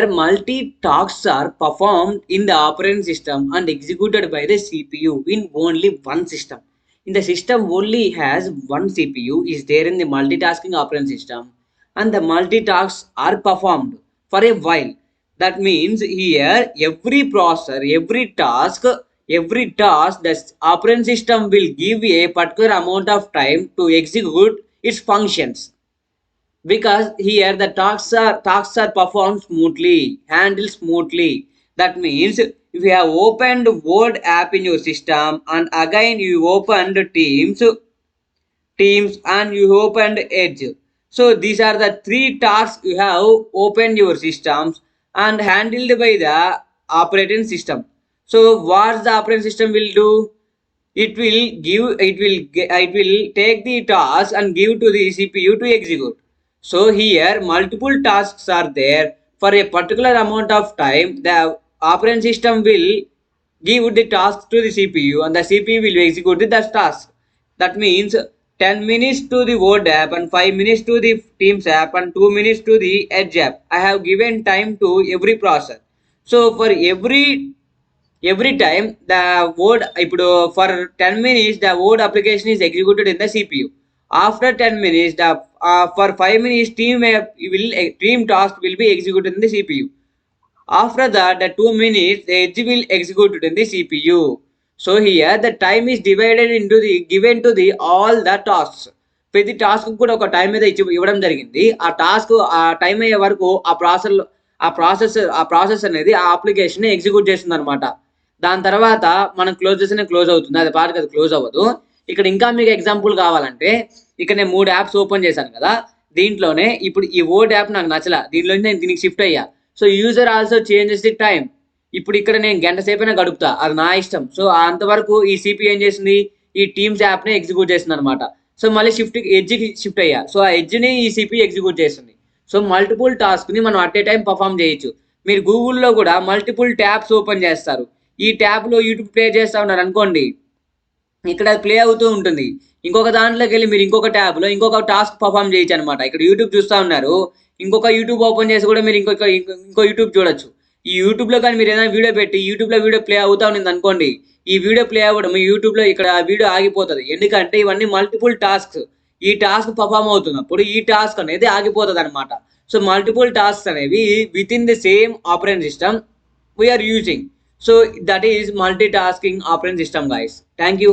Here, multi-tasks are performed in the operating system and executed by the CPU in only one system. In the system only has one CPU is there in the multitasking operating system, and the multitasks are performed for a while. That means here every task the operating system will give a particular amount of time to execute its functions, because here the tasks are performed smoothly, handled smoothly. That means if you have opened Word app in your system and again you opened Teams and you opened Edge. So these are the three tasks you have opened your systems and handled by the operating system. So what the operating system will do? It will take the task and give to the CPU to execute. So here multiple tasks are there for a particular amount of time. The operating system will give the task to the CPU and the CPU will execute the task. That means 10 minutes to the Word app and 5 minutes to the Teams app and 2 minutes to the Edge app. I have given time to every process. So for every time the Word ఇప్పుడు for 10 minutes the Word application is executed in the CPU. After 10 minutes for 5 minutes team task will be executed in the CPU. After that, the 2 minutes the edge will execute in the CPU. So here the time is divided into the given to the all the tasks. ప్రతి task కూడా ఒక time మీద ఇవ్వడం జరిగింది. ఆ task ఆ time అయ్యే వరకు ఆ ప్రాసెస్ అనేది ఆ అప్లికేషన్ ఎగ్జిక్యూట్ చేస్తుంది అనమాట. దాని తర్వాత మనం క్లోజ్ చేస్తేనే క్లోజ్ అవుతుంది, అది పాటికి అది క్లోజ్ అవ్వదు. ఇక్కడ ఇంకా మీకు ఎగ్జాంపుల్ కావాలంటే ఇక్కడ నేను 3 యాప్స్ ఓపెన్ చేశాను కదా, దీంట్లోనే ఇప్పుడు ఈ వర్డ్ యాప్ నాకు నచ్చల, దీనిలో నేను దీనికి షిఫ్ట్ అయ్యా. So user also changes the time. ఇప్పుడు ఇక్కడ నేను గంట సేపైనా గడుపుతా, అది నా ఇష్టం. సో అంతవరకు ఈ సిపి ఏం చేసింది, ఈ టీమ్స్ యాప్ని ఎగ్జిక్యూట్ చేస్తుంది అనమాట. సో మళ్ళీ ఎడ్జ్కి షిఫ్ట్ అయ్యా, సో ఆ ఎడ్జ్ని ఈ సిపి ఎగ్జిక్యూట్ చేస్తుంది. సో మల్టిపుల్ టాస్క్ని మనం అట్ ఏ టైం పర్ఫామ్ చేయొచ్చు. మీరు గూగుల్లో కూడా మల్టిపుల్ ట్యాబ్స్ ఓపెన్ చేస్తారు. ఈ ట్యాబ్లో యూట్యూబ్ ప్లే చేస్తూ ఉన్నారు అనుకోండి, ఇక్కడ ప్లే అవుతూ ఉంటుంది. ఇంకొక దాంట్లోకి వెళ్ళి మీరు ఇంకొక ట్యాబ్లో ఇంకొక టాస్క్ పర్ఫామ్ చేయొచ్చు అనమాట. ఇక్కడ యూట్యూబ్ చూస్తూ ఉన్నారు, ఇంకొక యూట్యూబ్ ఓపెన్ చేసి కూడా మీరు ఇంకో యూట్యూబ్ చూడొచ్చు. ఈ యూట్యూబ్లో కానీ మీరు ఏదైనా వీడియో పెట్టి యూట్యూబ్లో వీడియో ప్లే అవుతా ఉంది అనుకోండి, ఈ వీడియో ప్లే అవ్వడం యూట్యూబ్లో ఇక్కడ వీడియో ఆగిపోతుంది. ఎందుకంటే ఇవన్నీ మల్టిపుల్ టాస్క్స్. ఈ టాస్క్ పర్ఫామ్ అవుతున్నప్పుడు ఈ టాస్క్ అనేది ఆగిపోతుంది అనమాట. సో మల్టిపుల్ టాస్క్స్ అనేవి within the same operating system we are using. So that is multitasking operating system guys. Thank you.